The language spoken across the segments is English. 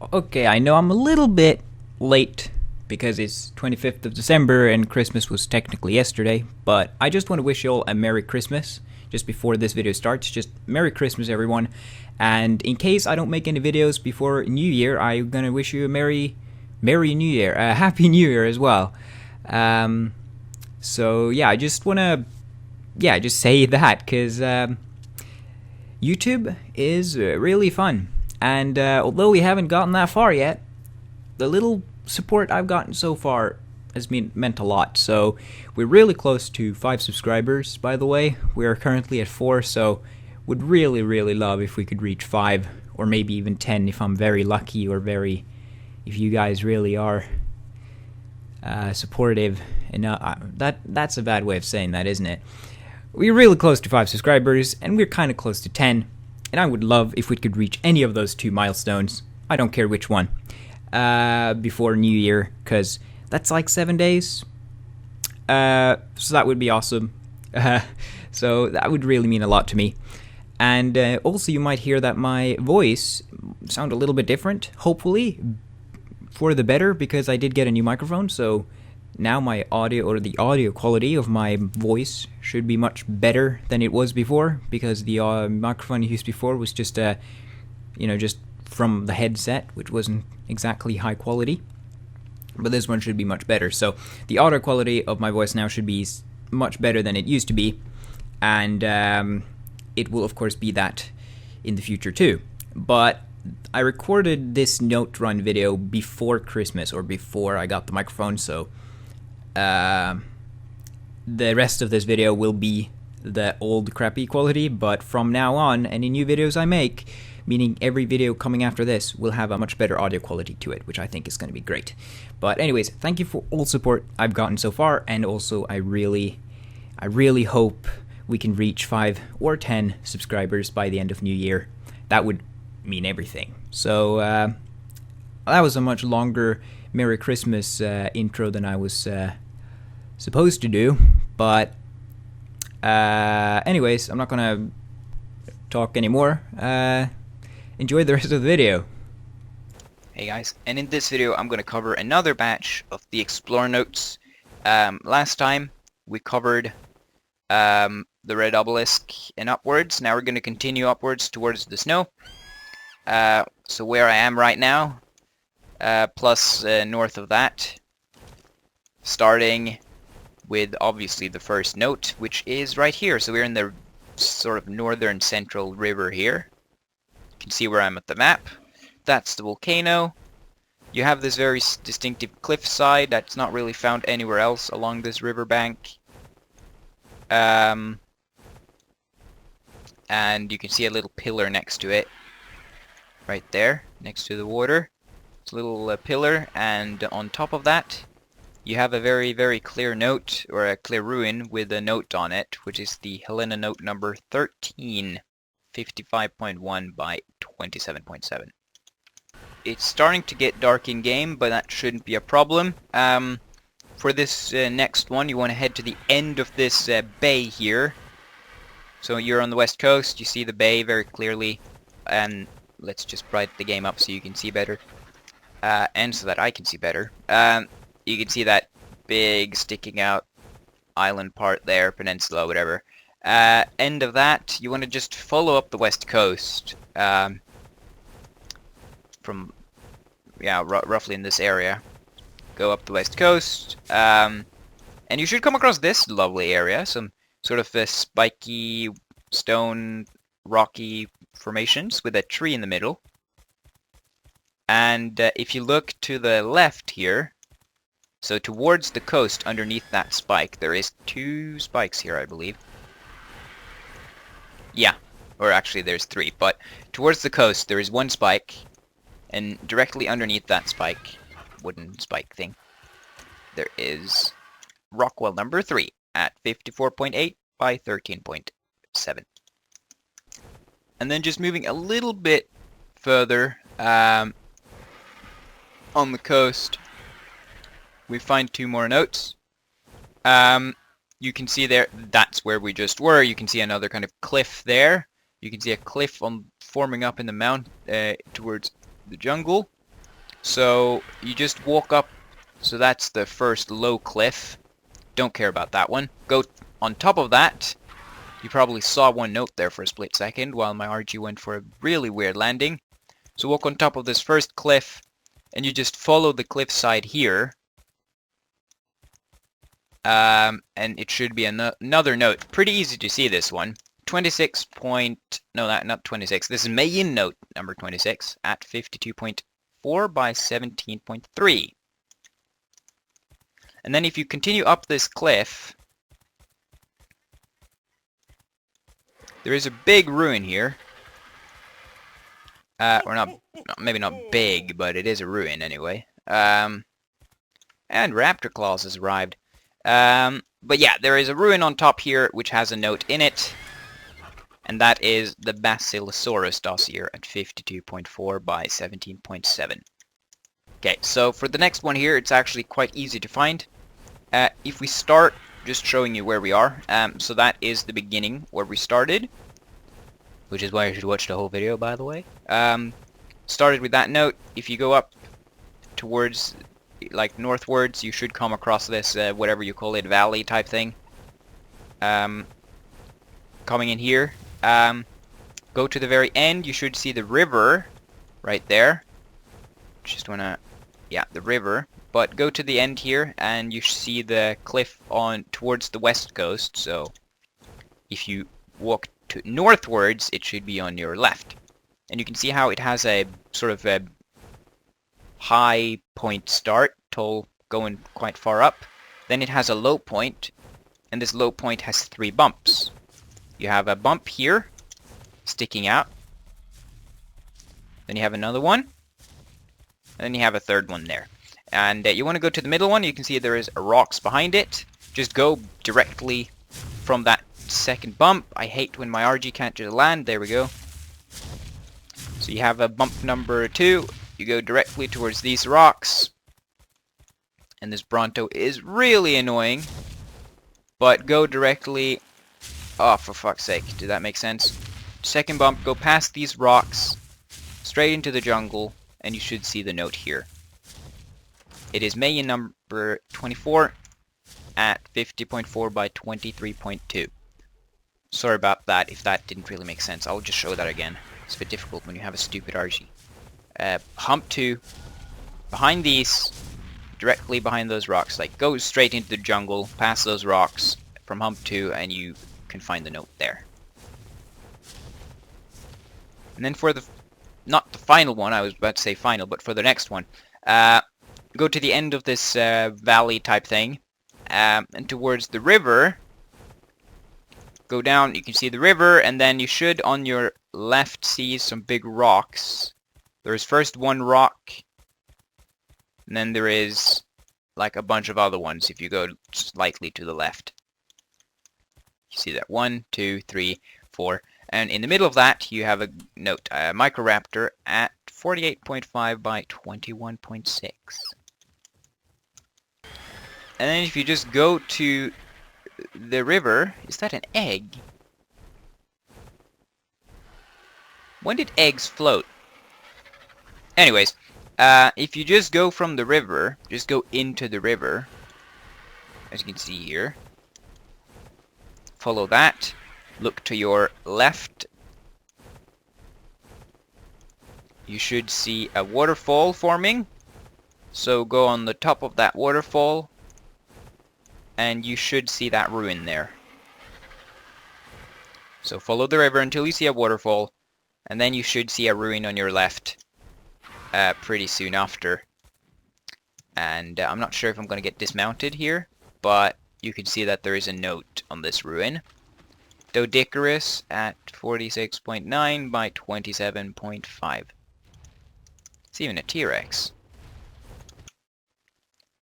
Okay, I know I'm a little bit late because it's 25th of December and Christmas was technically yesterday, but I just want to wish you all a Merry Christmas just before this video starts. Just Merry Christmas, everyone. And in case I don't make any videos before New Year, I'm gonna wish you a Merry New Year, a Happy New Year as well. So yeah, I just wanna just say that because YouTube is really fun. And although we haven't gotten that far yet, the little support I've gotten so far has meant a lot. So we're really close to 5 subscribers, by the way. We are currently at 4, so would really, really love if we could reach 5, or maybe even 10 if I'm very lucky, or if you guys really are supportive. And that's a bad way of saying that, isn't it? We're really close to 5 subscribers, and we're kind of close to 10. And I would love if we could reach any of those 2 milestones. I don't care which one. Before New Year, because that's like 7 days. So that would be awesome. So that would really mean a lot to me. And also you might hear that my voice sound a little bit different, hopefully for the better, because I did get a new microphone, so now my audio, or the audio quality of my voice, should be much better than it was before, because the microphone I used before was just just from the headset, which wasn't exactly high quality. But this one should be much better. So the audio quality of my voice now should be much better than it used to be, and it will of course be that in the future too. But I recorded this note run video before Christmas, or before I got the microphone, so the rest of this video will be the old crappy quality, but from now on, any new videos I make, meaning every video coming after this, will have a much better audio quality to it, which I think is going to be great. But anyways, thank you for all support I've gotten so far, and also I really hope we can reach 5 or 10 subscribers by the end of New Year. That would mean everything. So that was a much longer Merry Christmas intro than I was supposed to do, but anyways, I'm not gonna talk anymore. Enjoy the rest of the video. Hey guys, and in this video I'm going to cover another batch of the Explorer Notes. Last time we covered the red obelisk and upwards. Now we're going to continue upwards towards the snow. So where I am right now, plus north of that, starting with obviously the first note, which is right here. So we're in the sort of northern central river here. You can see where I'm at the map. That's the volcano. You have this very distinctive cliffside that's not really found anywhere else along this riverbank. And you can see a little pillar next to it. Right there, next to the water. It's a little pillar, and on top of that, you have a very, very clear note, or a clear ruin with a note on it, which is the Helena Note number 13, 55.1 by 27.7. It's starting to get dark in game, but that shouldn't be a problem. For this next one, you want to head to the end of this bay here. So you're on the west coast, you see the bay very clearly, and let's just brighten the game up so you can see better, and so that I can see better. You can see that big sticking out island part there, peninsula, whatever. End of that, you want to just follow up the west coast, from, roughly in this area. Go up the west coast, and you should come across this lovely area, some sort of spiky stone, rocky formations with a tree in the middle. And if you look to the left here, so towards the coast underneath that spike, there is 2 spikes here, I believe. Yeah, or actually there's 3, but towards the coast there is 1 spike, and directly underneath that spike, wooden spike thing, there is Rockwell number 3 at 54.8 by 13.7. And then just moving a little bit further on the coast, we find 2 more notes. You can see there, that's where we just were. You can see another kind of cliff there. You can see a cliff forming up in the mount towards the jungle. So you just walk up. So that's the first low cliff. Don't care about that one. Go on top of that. You probably saw one note there for a split second while my RG went for a really weird landing. So walk on top of this first cliff, and you just follow the cliffside here. And it should be another note. Pretty easy to see this one. 26 point... No, not 26. This is Meiyin Note number 26 at 52.4 by 17.3. And then if you continue up this cliff, there is a big ruin here. Or not, maybe not big, but it is a ruin anyway. And Raptor Claws has arrived. But yeah, there is a ruin on top here which has a note in it. And that is the Basilosaurus dossier at 52.4 by 17.7. Okay, so for the next one here, it's actually quite easy to find. If we start just showing you where we are, so that is the beginning where we started, which is why you should watch the whole video, by the way. Started with that note. If you go up towards, like, northwards, you should come across this, whatever you call it, valley type thing. Coming in here, go to the very end, you should see the river right there. Just wanna... yeah, the river. But go to the end here, and you see the cliff on towards the west coast. So if you walk to northwards, it should be on your left. And you can see how it has a sort of a high point start, tall, going quite far up. Then it has a low point, and this low point has 3 bumps. You have a bump here, sticking out. Then you have another one. And then you have a third one there. And you want to go to the middle one. You can see there is rocks behind it. Just go directly from that second bump. I hate when my RG can't just land. There we go. So you have a bump number 2. You go directly towards these rocks. And this Bronto is really annoying. But go directly... oh, for fuck's sake. Did that make sense? Second bump, go past these rocks. Straight into the jungle. And you should see the note here. It is Meiyin number 24 at 50.4 by 23.2. Sorry about that if that didn't really make sense. I'll just show that again. It's a bit difficult when you have a stupid RG. Hump 2, behind these, directly behind those rocks. Like, go straight into the jungle, past those rocks, from hump 2, and you can find the note there. And then for the... not the final one, I was about to say final, but for the next one, go to the end of this valley type thing, and towards the river, go down, you can see the river, and then you should on your left see some big rocks. There's first one rock, and then there is like a bunch of other ones if you go slightly to the left. You see that 1, 2, 3, 4. And in the middle of that, you have a note, Microraptor at 48.5 by 21.6. And then if you just go to the river, is that an egg? When did eggs float? Anyways, if you just go from the river, just go into the river, as you can see here, follow that. Look to your left. You should see a waterfall forming. So go on the top of that waterfall. And you should see that ruin there. So follow the river until you see a waterfall. And then you should see a ruin on your left. Pretty soon after. And I'm not sure if I'm going to get dismounted here. But you can see that there is a note on this ruin. Doedicurus at 46.9 by 27.5. It's even a T-Rex.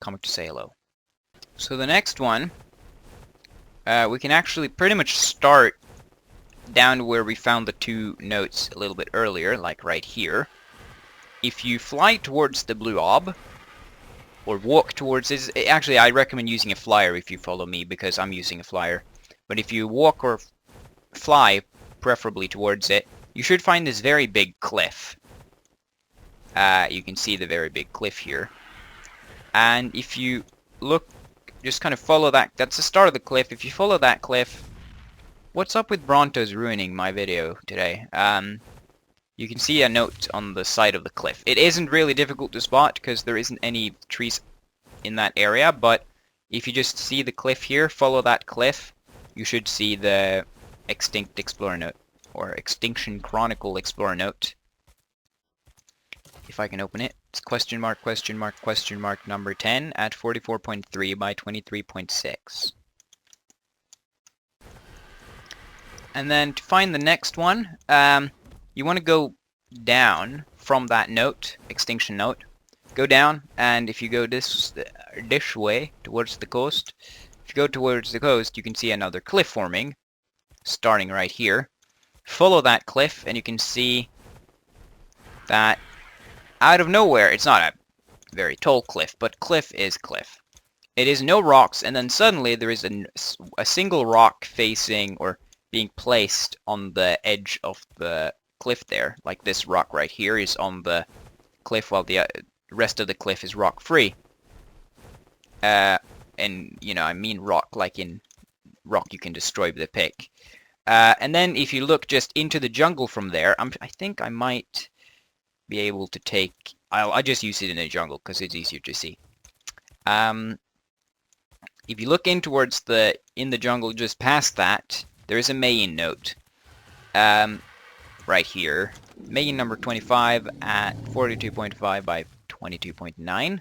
Coming to say hello. So the next one, we can actually pretty much start down where we found the 2 notes a little bit earlier, like right here. If you fly towards the blue orb, or walk towards this, actually I recommend using a flyer if you follow me, because I'm using a flyer. But if you walk or fly, preferably towards it, you should find this very big cliff. you can see the very big cliff here. And if you look, just kind of follow that, that's the start of the cliff. If you follow that cliff, what's up with Brontos ruining my video today? You can see a note on the side of the cliff. It isn't really difficult to spot because there isn't any trees in that area, but if you just see the cliff here, follow that cliff, you should see the Extinct Explorer note, or Extinction Chronicle Explorer note. If I can open it, it's question mark number 10 at 44.3 by 23.6. And then to find the next one, you want to go down from that note, extinction note. Go down, and if you go this way towards the coast, if you go towards the coast, you can see another cliff forming, starting right here. Follow that cliff, and you can see that out of nowhere, it's not a very tall cliff, but cliff is cliff. It is no rocks, and then suddenly there is a single rock facing, or being placed on the edge of the cliff there. Like this rock right here is on the cliff, while the rest of the cliff is rock free. And you know, I mean rock like in rock you can destroy with a pick. And then if you look just into the jungle from there, I think I might be able to take, I'll just use it in the jungle because it's easier to see. If you look in towards in the jungle just past that, there is a Meiyin note. Right here. Meiyin number 25 at 42.5 by 22.9.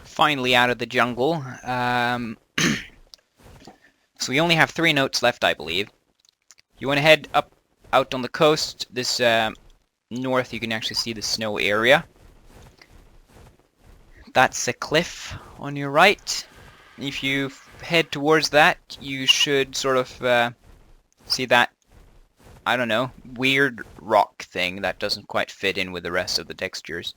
Finally out of the jungle. So we only have 3 notes left, I believe. You want to head out on the coast. This north, you can actually see the snow area. That's a cliff on your right. If you head towards that, you should sort of see that, I don't know, weird rock thing that doesn't quite fit in with the rest of the textures.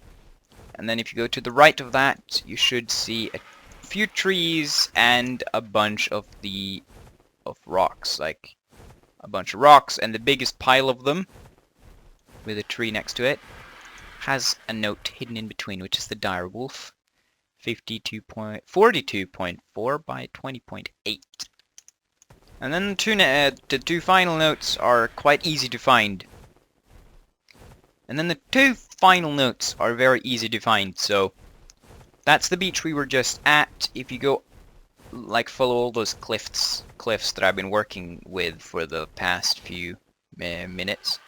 And then if you go to the right of that, you should see a few trees and a bunch of rocks, like a bunch of rocks, and the biggest pile of them, with a tree next to it, has a note hidden in between, which is the Direwolf, 42.4 by 20.8. And then the two final notes are quite easy to find. And then the 2 final notes are very easy to find, so that's the beach we were just at. If you go, like, follow all those cliffs that I've been working with for the past few minutes,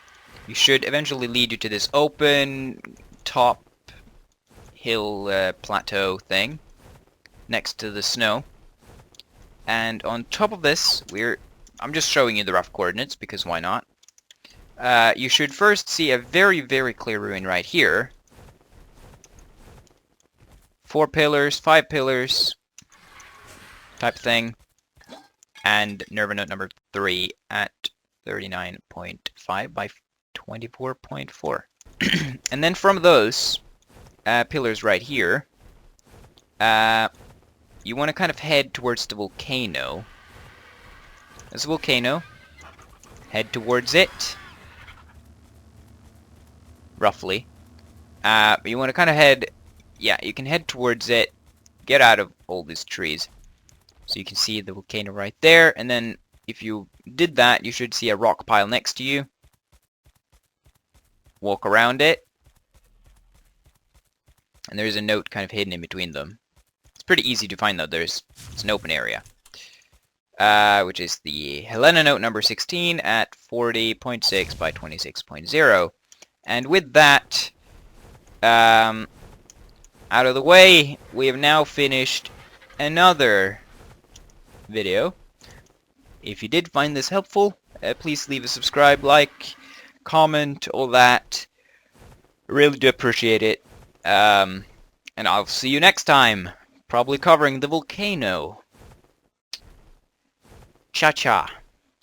you should eventually lead you to this open top hill plateau thing next to the snow. And on top of this, I'm just showing you the rough coordinates because why not? You should first see a very, very clear ruin right here. 4 pillars, 5 pillars type thing. And Nerva note number 3 at 39.5 by 24.4. And then from those pillars right here, you want to kind of head towards the volcano. There's a volcano. Head towards it. Roughly. You want to kind of head... Yeah, you can head towards it. Get out of all these trees. So you can see the volcano right there. And then if you did that, you should see a rock pile next to you. Walk around it. And there's a note kind of hidden in between them. It's pretty easy to find though. It's an open area. Which is the Helena Note number 16 at 40.6 by 26.0. And with that out of the way, we have now finished another video. If you did find this helpful, please leave a subscribe, like, comment, all that. Really do appreciate it. And I'll see you next time, probably covering the volcano. Cha-cha.